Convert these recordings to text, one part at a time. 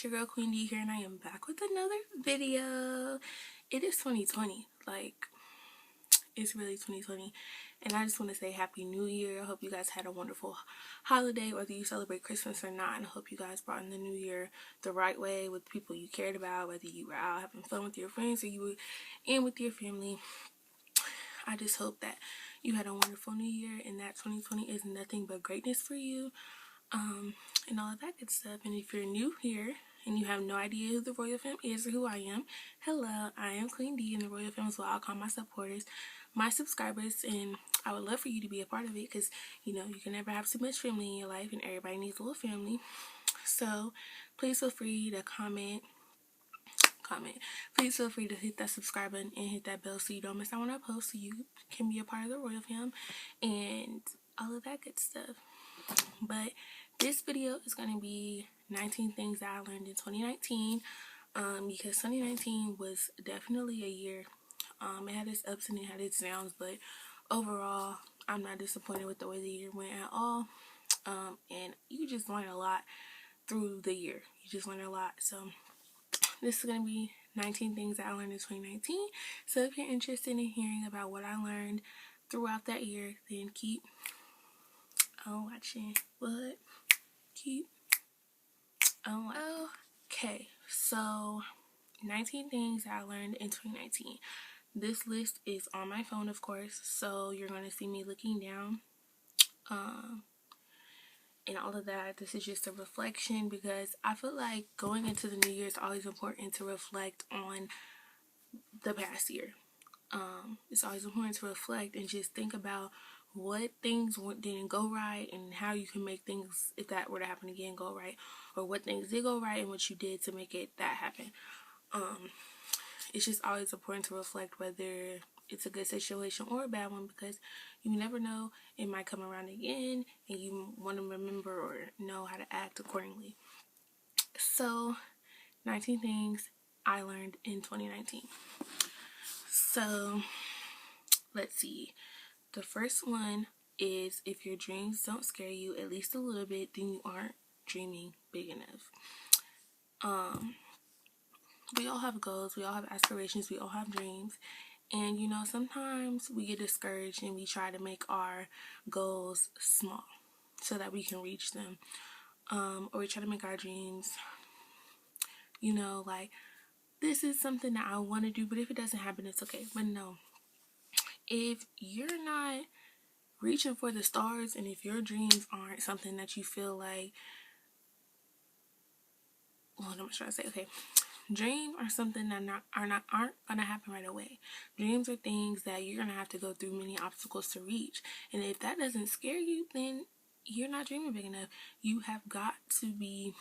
your girl Queendee here, and I am back with another video. It is 2020, like, it's really 2020, and I just want to say Happy New Year. I hope you guys had a wonderful holiday, whether you celebrate Christmas or not, and I hope you guys brought in the new year the right way with people you cared about, whether you were out having fun with your friends or you were in with your family. I just hope that you had a wonderful new year and that 2020 is nothing but greatness for you. And all of that good stuff. And if you're new here and you have no idea who the RoyalFam is or who I am, hello, I am Queendee, and the RoyalFam is what I'll call my supporters, my subscribers, and I would love for you to be a part of it because, you know, you can never have too much family in your life and everybody needs a little family. So please feel free to comment. Please feel free to hit that subscribe button and hit that bell so you don't miss out when I post, so you can be a part of the RoyalFam and all of that good stuff. But this video is going to be 19 things that I learned in 2019, because 2019 was definitely a year. It had its ups and it had its downs, but overall, I'm not disappointed with the way the year went at all. And you just learn a lot through the year. You just learn a lot. So this is going to be 19 things that I learned in 2019. So if you're interested in hearing about what I learned throughout that year, then keep on watching. Okay, so 19 things that I learned in 2019. This list is on my phone, of course, so you're going to see me looking down and all of that. This is just a reflection because I feel like going into the new year is always important to reflect on the past year. It's always important to reflect and just think about what things didn't go right and how you can make things, if that were to happen again, go right, or what things did go right and what you did to make that happen. It's just always important to reflect whether it's a good situation or a bad one, because you never know, it might come around again and you want to remember or know how to act accordingly. So 19 things I learned in 2019. So let's see. The first one is, if your dreams don't scare you at least a little bit, then you aren't dreaming big enough. We all have goals, we all have aspirations, we all have dreams, and you know, sometimes we get discouraged and we try to make our goals small so that we can reach them, or we try to make our dreams, you know, like, this is something that I want to do, but if it doesn't happen, it's okay. But no, if you're not reaching for the stars, and if your dreams aren't something that you feel like, well, I'm trying to say, okay, dreams are something that aren't gonna happen right away. Dreams are things that you're gonna have to go through many obstacles to reach, and if that doesn't scare you, then you're not dreaming big enough. You have got to be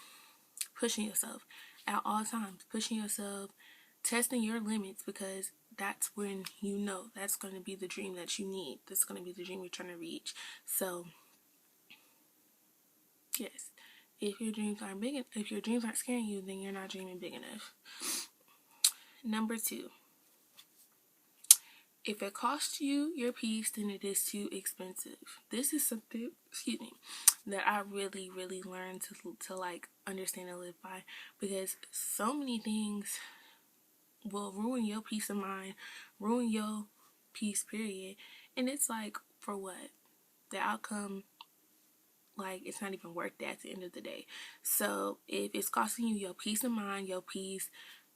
pushing yourself at all times, pushing yourself, testing your limits, because that's when you know that's going to be the dream that you need. That's going to be the dream you're trying to reach. So yes, if your dreams aren't if your dreams aren't scaring you, then you're not dreaming big enough. Number 2, if it costs you your peace, then it is too expensive. This is something, that I really learned to like understand and live by, because so many things will ruin your peace of mind, ruin your peace, period. And it's like, for what? The outcome, like, it's not even worth that at the end of the day. So if it's costing you your peace of mind, your peace,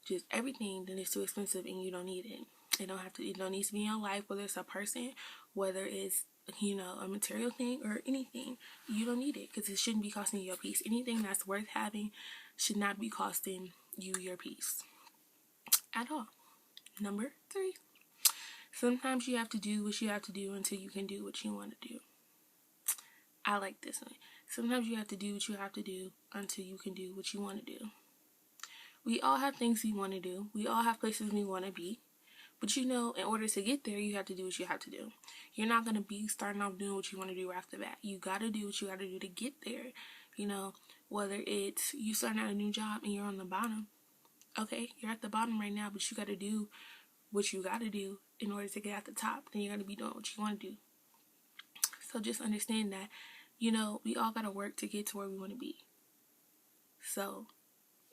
just everything, then it's too expensive and you don't need it. It don't need to be in your life, whether it's a person, whether it's, you know, a material thing or anything. You don't need it, because it shouldn't be costing you your peace. Anything that's worth having should not be costing you your peace at all. Number 3, sometimes you have to do what you have to do until you can do what you want to do. I like this one. Sometimes you have to do what you have to do until you can do what you want to do. We all have things we want to do. We all have places we want to be. But you know, in order to get there, you have to do what you have to do. You're not going to be starting off doing what you want to do right off the bat. You got to do what you got to do to get there. You know, whether it's you starting out a new job and you're on the bottom. Okay, you're at the bottom right now, but you got to do what you got to do in order to get at the top. Then you're going to be doing what you want to do. So just understand that, you know, we all got to work to get to where we want to be. So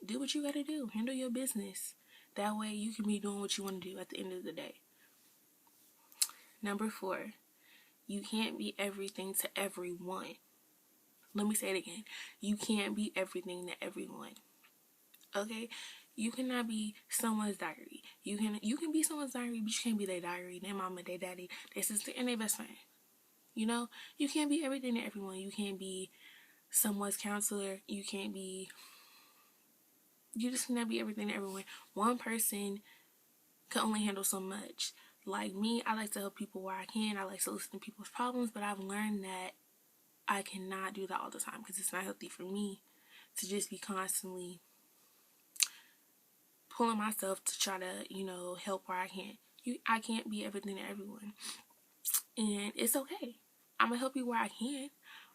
do what you gotta do. Handle your business. That way you can be doing what you want to do at the end of the day. Number 4, you can't be everything to everyone. Let me say it again. You can't be everything to everyone. Okay? You cannot be someone's diary. You can be someone's diary, but you can't be their diary, their mama, their daddy, their sister, and their best friend. You know? You can't be everything to everyone. You can't be someone's counselor. You just cannot be everything to everyone. One person can only handle so much. Like me, I like to help people where I can. I like to listen to people's problems, but I've learned that I cannot do that all the time because it's not healthy for me to just be constantly pulling myself to try to, help where I can. I can't be everything to everyone. And it's okay. I'm going to help you where I can,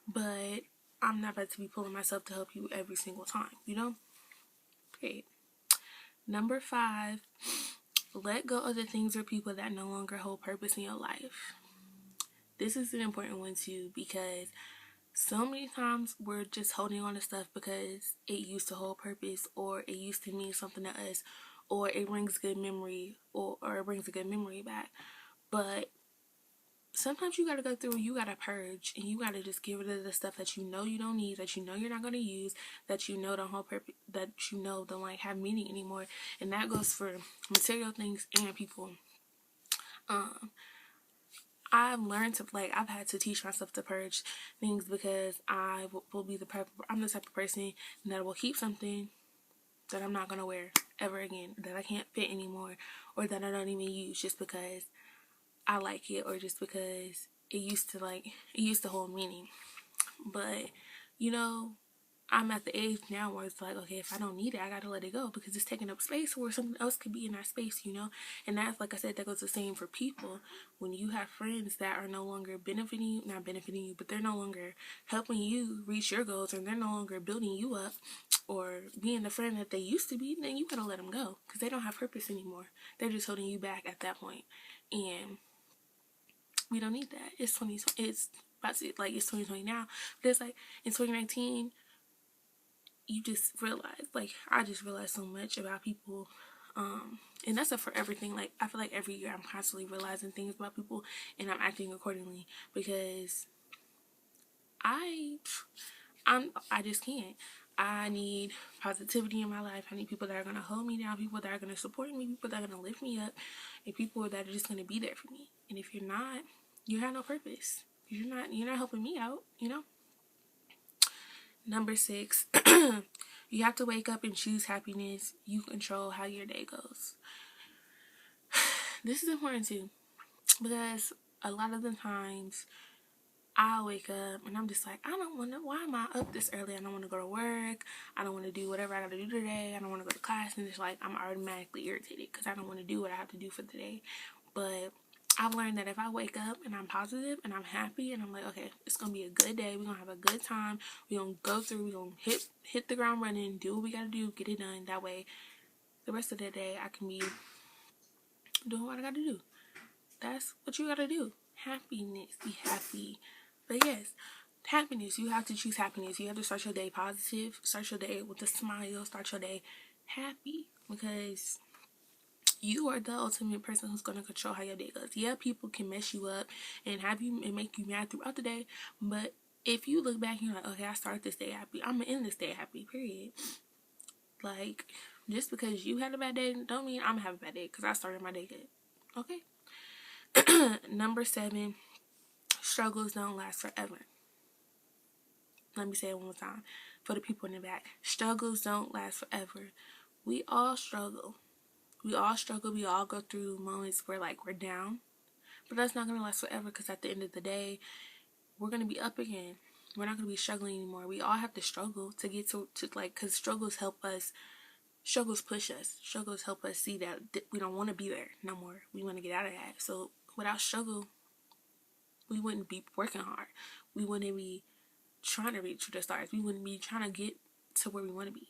but I'm not about to be pulling myself to help you every single time, Period. Number 5, let go of the things or people that no longer hold purpose in your life. This is an important one too, because so many times we're just holding on to stuff because it used to hold purpose, or it used to mean something to us, or it brings good memory, or it brings a good memory back. But sometimes you gotta go through, you gotta purge, and you gotta just get rid of the stuff that you know you don't need, that you know you're not gonna use, that you know don't hold purpose, that you know don't have meaning anymore. And that goes for material things and people. I've learned to, I've had to teach myself to purge things because will be I'm the type of person that will keep something that I'm not gonna wear ever again, that I can't fit anymore, or that I don't even use just because I like it, or just because it used to hold meaning. But I'm at the age now where it's like, okay, if I don't need it, I gotta let it go because it's taking up space where something else could be in that space. And that's, like I said, that goes the same for people. When you have friends that are no longer not benefiting you, but they're no longer helping you reach your goals, and they're no longer building you up or being the friend that they used to be, then you gotta let them go because they don't have purpose anymore. They're just holding you back at that point. And we don't need that. It's 2020. It's 2020 now, but it's like in 2019. You just realize, I just realized so much about people, and that's for everything. I feel like every year I'm constantly realizing things about people, and I'm acting accordingly because I just can't. I need positivity in my life. I need people that are gonna hold me down, people that are gonna support me, people that are gonna lift me up, and people that are just gonna be there for me. And if you're not, you have no purpose. You're not helping me out. Number 6, you have to wake up and choose happiness. You control how your day goes. This is important too, because a lot of the times I wake up and I'm just like, I don't want to, why am I up this early? I don't want to go to work. I don't want to do whatever I got to do today. I don't want to go to class. And it's like, I'm automatically irritated because I don't want to do what I have to do for the day. But I've learned that if I wake up and I'm positive and I'm happy and I'm like, okay, it's going to be a good day. We're going to have a good time. We're going to go through. We're going to hit the ground running, do what we got to do, get it done. That way, the rest of the day, I can be doing what I got to do. That's what you got to do. Happiness. Be happy. But yes, happiness. You have to choose happiness. You have to start your day positive. Start your day with a smile. Start your day happy. Because you are the ultimate person who's going to control how your day goes. Yeah, people can mess you up and make you mad throughout the day. But if you look back and you're like, okay, I started this day happy, I'm going to end this day happy, period. Just because you had a bad day don't mean I'm going to have a bad day because I started my day good. Okay? Number 7, struggles don't last forever. Let me say it one more time for the people in the back. Struggles don't last forever. We all struggle. We all go through moments where we're down, but that's not going to last forever because at the end of the day, we're going to be up again. We're not going to be struggling anymore. We all have to struggle to get to because struggles help us. Struggles push us. Struggles help us see that we don't want to be there no more. We want to get out of that. So without struggle, we wouldn't be working hard. We wouldn't be trying to reach for the stars. We wouldn't be trying to get to where we want to be,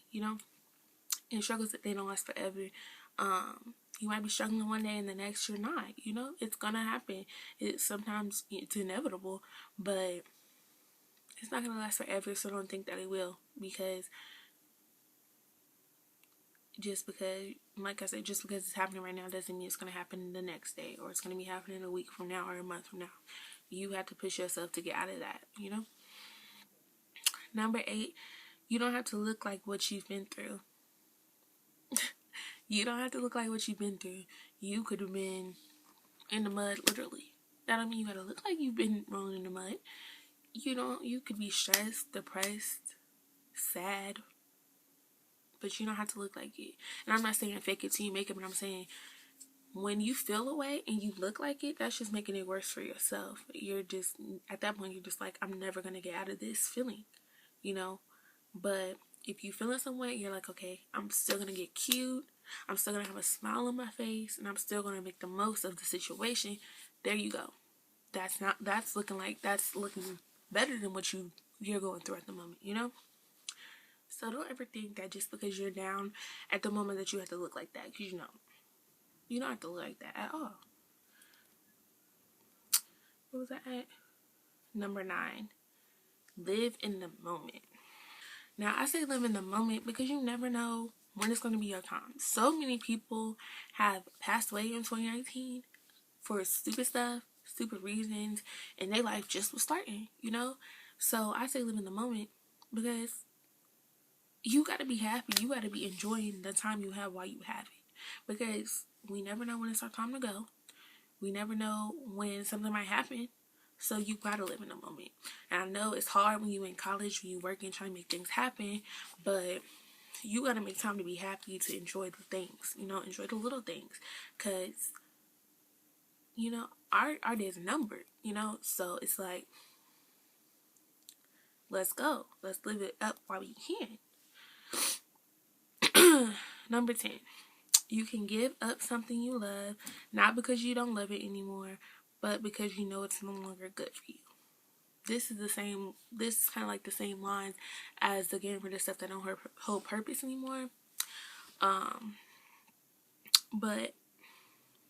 And struggles, they don't last forever. You might be struggling one day and the next you're not, It's gonna happen. Sometimes it's inevitable, but it's not gonna last forever, so don't think that it will, because just because, like I said, just because it's happening right now doesn't mean it's going to happen the next day, or it's going to be happening a week from now or a month from now. You have to push yourself to get out of that, you know? Number 8, you don't have to look like what you've been through. You don't have to look like what you've been through. You could have been in the mud, literally. That don't mean you gotta look like you've been rolling in the mud. You could be stressed, depressed, sad, but you don't have to look like it. And I'm not saying fake it till you make it, but I'm saying when you feel a way and you look like it, that's just making it worse for yourself. You're just, at that point, you're just like, I'm never gonna get out of this feeling, you know? But if you feeling some way, you're like, okay, I'm still gonna get cute. I'm still gonna have a smile on my face, and I'm still gonna make the most of the situation. There you go. That's looking better than what you're going through at the moment, you know? So don't ever think that just because you're down at the moment that you have to look like that, because you don't have to look like that at all. What was that at? Number 9, live in the moment. Now, I say live in the moment because you never know when it's going to be your time. So many people have passed away in 2019 for stupid stuff, stupid reasons, and their life just was starting, you know? So I say live in the moment because you got to be happy. You got to be enjoying the time you have while you have it. Because we never know when it's our time to go. We never know when something might happen. So you gotta live in the moment. And I know it's hard when you're in college, when you're working, trying to make things happen, but you gotta make time to be happy, to enjoy the things, you know, enjoy the little things. Because, you know, our days are numbered, you know, so it's like, let's go. Let's live it up while we can. Number 10, you can give up something you love, not because you don't love it anymore, but because you know it's no longer good for you. This is kind of like the same lines as the getting rid of stuff that don't hold purpose anymore. But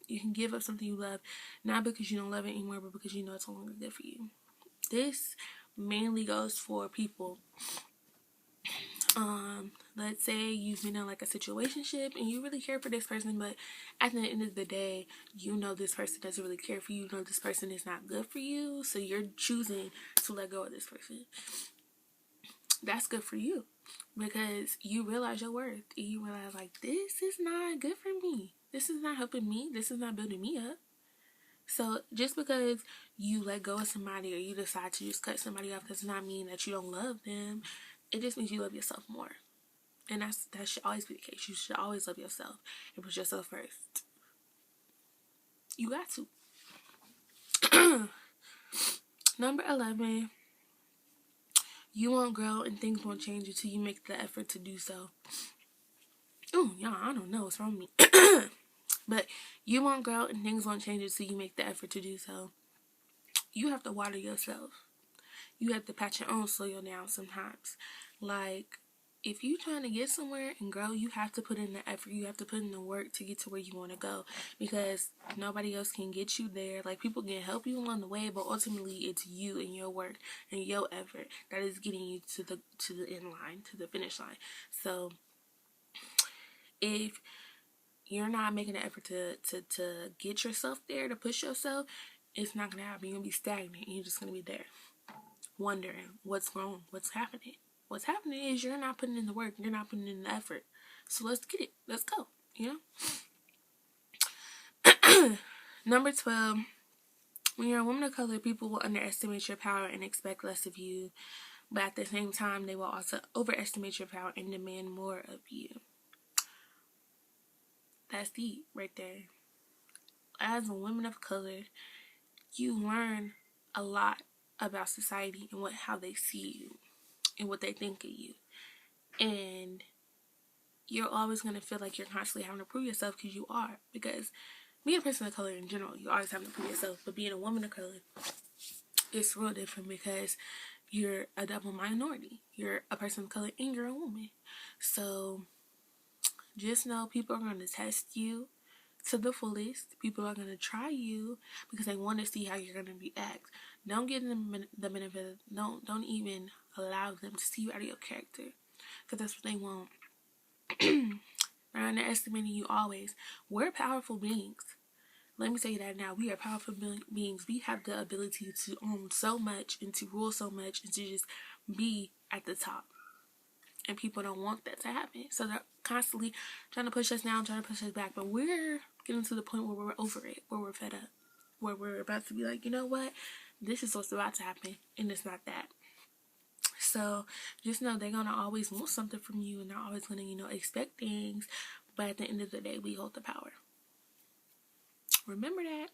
you can give up something you love, not because you don't love it anymore, but because you know it's no longer good for you. This mainly goes for people. Let's say you've been in like a situationship and you really care for this person, but at the end of the day, you know this person doesn't really care for you. You know this person is not good for you, so you're choosing to let go of this person. That's good for you because you realize your worth. You realize, like, this is not good for me. This is not helping me. This is not building me up. So just because you let go of somebody or you decide to just cut somebody off does not mean that you don't love them. It just means you love yourself more. And that should always be the case. You should always love yourself and put yourself first. You got to. Number 11, you won't grow and things won't change until you make the effort to do so. Oh, y'all, I don't know what's wrong with me. But you won't grow and things won't change until you make the effort to do so. You have to water yourself. You have to pat your own soil down sometimes. Like, if you're trying to get somewhere and grow, you have to put in the effort. You have to put in the work to get to where you want to go. Because nobody else can get you there. Like, people can help you along the way, but ultimately it's you and your work and your effort that is getting you to the end line, to the finish line. So, if you're not making an effort to get yourself there, to push yourself, it's not going to happen. You're going to be stagnant. You're just going to be there wondering what's wrong, what's happening. What's happening is you're not putting in the work. You're not putting in the effort. So let's get it. Let's go. You know? Number 12, when you're a woman of color, people will underestimate your power and expect less of you. But at the same time, they will also overestimate your power and demand more of you. That's deep right there. As a woman of color, you learn a lot about society and how they see you and what they think of you. And you're always going to feel like you're constantly having to prove yourself, because you are. Because being a person of color in general, you always have to prove yourself. But being a woman of color, it's real different because you're a double minority. You're a person of color and you're a woman. So just know people are going to test you to the fullest. People are going to try you because they want to see how you're going to react. Don't give them the benefit. Don't even allow them to see you out of your character, because that's what they want. not underestimating you always. We're powerful beings. Let me say that now. We are powerful beings. We have the ability to own so much and to rule so much and to just be at the top. And people don't want that to happen. So they're constantly trying to push us down, trying to push us back. But we're getting to the point where we're over it, where we're fed up, where we're about to be like, you know what? This is what's about to happen, and it's not that. So just know they're going to always want something from you, and they're always going to, expect things. But at the end of the day, we hold the power. Remember that.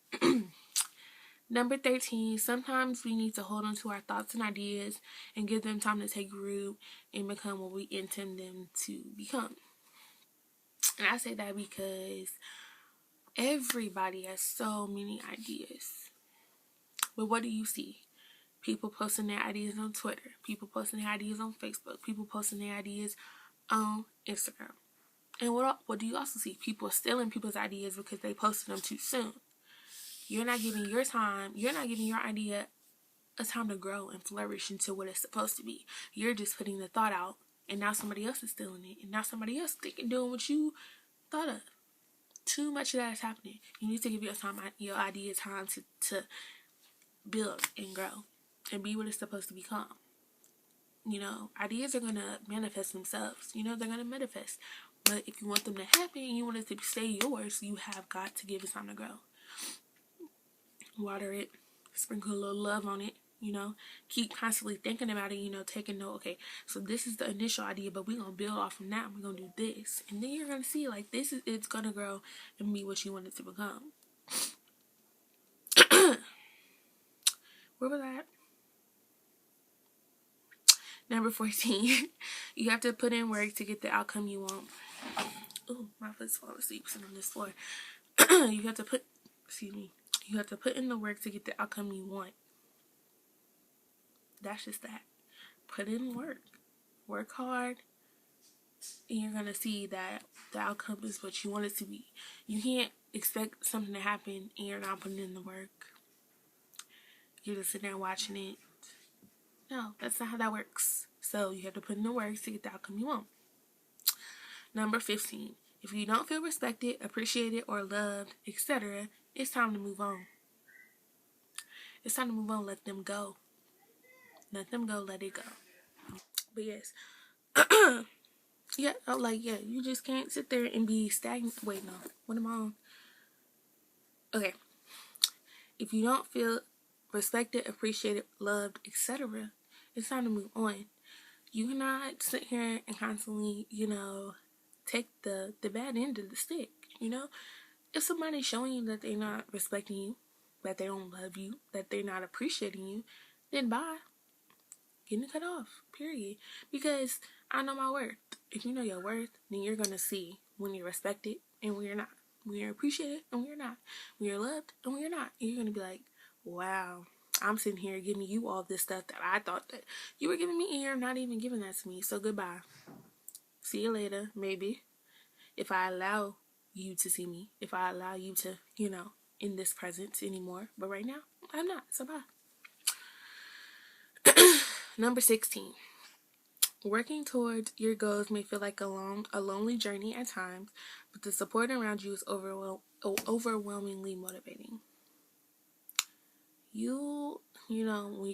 Number 13, sometimes we need to hold on to our thoughts and ideas and give them time to take root and become what we intend them to become. And I say that because everybody has so many ideas. But what do you see? People posting their ideas on Twitter. People posting their ideas on Facebook. People posting their ideas on Instagram. And what do you also see? People stealing people's ideas because they posted them too soon. You're not giving your idea a time to grow and flourish into what it's supposed to be. You're just putting the thought out, and now somebody else is stealing it, and now somebody else doing what you thought of. Too much of that is happening. You need to give your idea time to build and grow and be what it's supposed to become. Ideas are going to manifest themselves. They're going to manifest. But if you want them to happen and you want it to stay yours, you have got to give it time to grow. Water it, sprinkle a little love on it, keep constantly thinking about it, taking note, okay, so this is the initial idea, but we're going to build off from that, we're going to do this, and then you're going to see, it's going to grow and be what you want it to become. Where was that? Number 14, you have to put in work to get the outcome you want. Oh, my foot's falling asleep sitting on this floor. You have to put in the work to get the outcome you want. That's just that. Put in work. Work hard. And you're going to see that the outcome is what you want it to be. You can't expect something to happen and you're not putting in the work. You're just sitting there watching it. No, that's not how that works. So you have to put in the work to get the outcome you want. Number 15. If you don't feel respected, appreciated, or loved, etc., it's time to move on. It's time to move on. Let them go. Let them go. Let it go. But yes. You just can't sit there and be stagnant. Wait, no. What am I on? Okay. If you don't feel respected, appreciated, loved, etc., it's time to move on. You cannot sit here and constantly, take the bad end of the stick, If somebody's showing you that they're not respecting you, that they don't love you, that they're not appreciating you, then bye. Getting cut off, period. Because I know my worth. If you know your worth, then you're going to see when you're respected and when you're not. When you're appreciated and when you're not. When you're loved and when you're not. And you're going to be like, wow, I'm sitting here giving you all this stuff that I thought that you were giving me and you're not even giving that to me. So goodbye. See you later, maybe. If I allow you to see me. If I allow you to, in this presence anymore. But right now, I'm not. So bye. Number 16. Working towards your goals may feel like a lonely journey at times, but the support around you is overwhelmingly motivating. When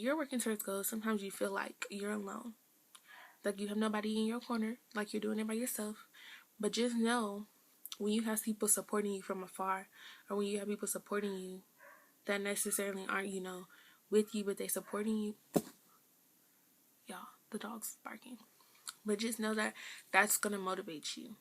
you're working towards goals, sometimes you feel like you're alone. Like you have nobody in your corner, like you're doing it by yourself. But just know, when you have people supporting you from afar, or when you have people supporting you that necessarily aren't, with you, but they're supporting you. Y'all, the dog's barking. But just know that that's going to motivate you.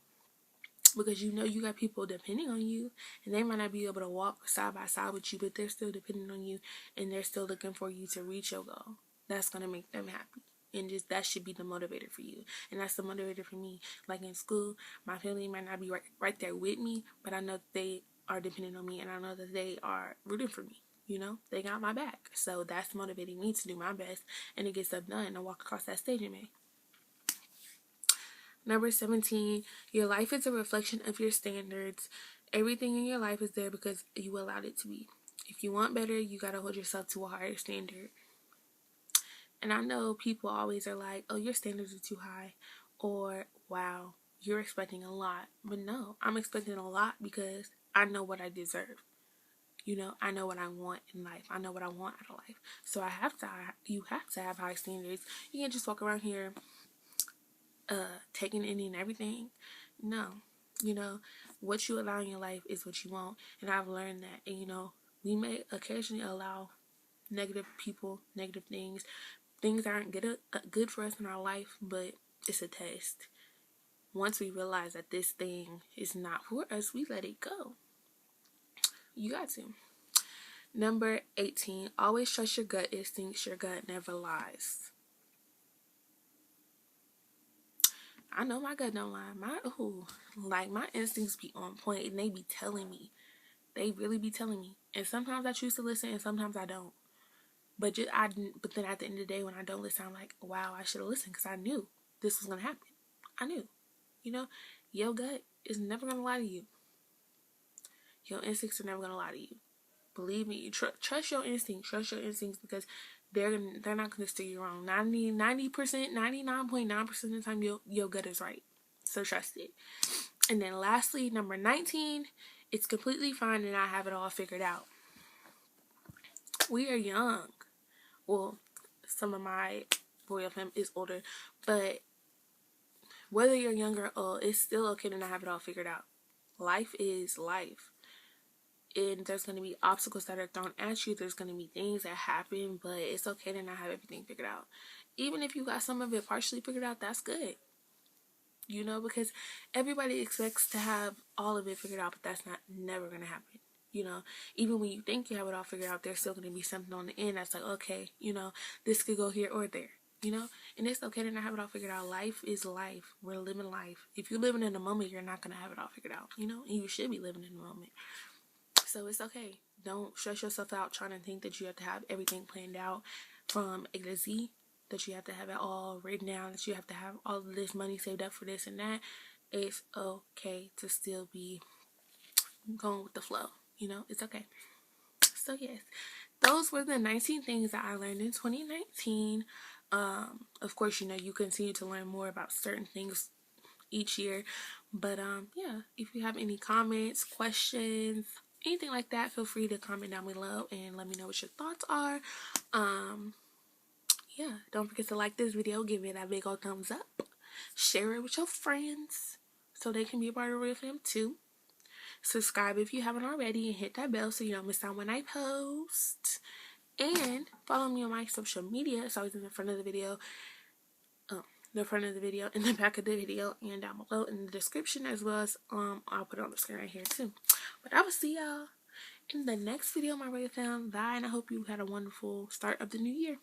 Because you got people depending on you. And they might not be able to walk side by side with you. But they're still depending on you. And they're still looking for you to reach your goal. That's going to make them happy. And just that should be the motivator for you. And that's the motivator for me. Like in school, my family might not be right there with me. But I know they are depending on me. And I know that they are rooting for me. They got my back. So that's motivating me to do my best and to get stuff done and walk across that stage in May. Number 17, your life is a reflection of your standards. Everything in your life is there because you allowed it to be. If you want better, you got to hold yourself to a higher standard. And I know people always are like, oh, your standards are too high. Or, wow, you're expecting a lot. But no, I'm expecting a lot because I know what I deserve. You know, I know what I want in life. I know what I want out of life. So you have to have high standards. You can't just walk around here taking any and everything. No. You know, what you allow in your life is what you want. And I've learned that. And, you know, we may occasionally allow negative people, negative things that aren't good for us in our life, but it's a test. Once we realize that this thing is not for us, we let it go. You got to. Number 18, always trust your gut instincts. Your gut never lies. I know my gut don't lie. My instincts be on point and they be telling me. They really be telling me. And sometimes I choose to listen and sometimes I don't. But then at the end of the day, when I don't listen, I'm like, wow, I should have listened because I knew this was going to happen. I knew. You know, your gut is never going to lie to you. Your instincts are never going to lie to you. Believe me, trust your instincts. Trust your instincts because they're not going to steer you wrong. 90%, 99.9% of the time, your gut is right. So trust it. And then lastly, number 19, it's completely fine to not have it all figured out. We are young. Well, some of my RoyalFam is older, but whether you're younger or old, it's still okay to not have it all figured out. Life is life. And there's going to be obstacles that are thrown at you. There's going to be things that happen, but it's okay to not have everything figured out. Even if you got some of it partially figured out, that's good. You know, because everybody expects to have all of it figured out, but that's never going to happen. You know, even when you think you have it all figured out, there's still going to be something on the end that's like, okay, you know, this could go here or there. You know, and it's okay to not have it all figured out. Life is life. We're living life. If you're living in the moment, you're not going to have it all figured out. You know, and you should be living in the moment. So it's okay. Don't stress yourself out trying to think that you have to have everything planned out from A to Z, that you have to have it all written down, that you have to have all of this money saved up for this and that. It's okay to still be going with the flow. You know, it's okay. So yes, those were the 19 things that I learned in 2019. Of course, you know, you continue to learn more about certain things each year. But yeah, if you have any comments, questions, anything like that, feel free to comment down below and let me know what your thoughts are. Yeah, don't forget to like this video, give it that big old thumbs up, share it with your friends so they can be a part of RoyalFam too. Subscribe if you haven't already and hit that bell so you don't miss out when I post. And follow me on my social media. It's always in the front of the video. The front of the video, in the back of the video, and down below in the description, as well as I'll put it on the screen right here too. But I will see y'all in the next video, my RoyalFam. Bye, and I hope you had a wonderful start of the new year.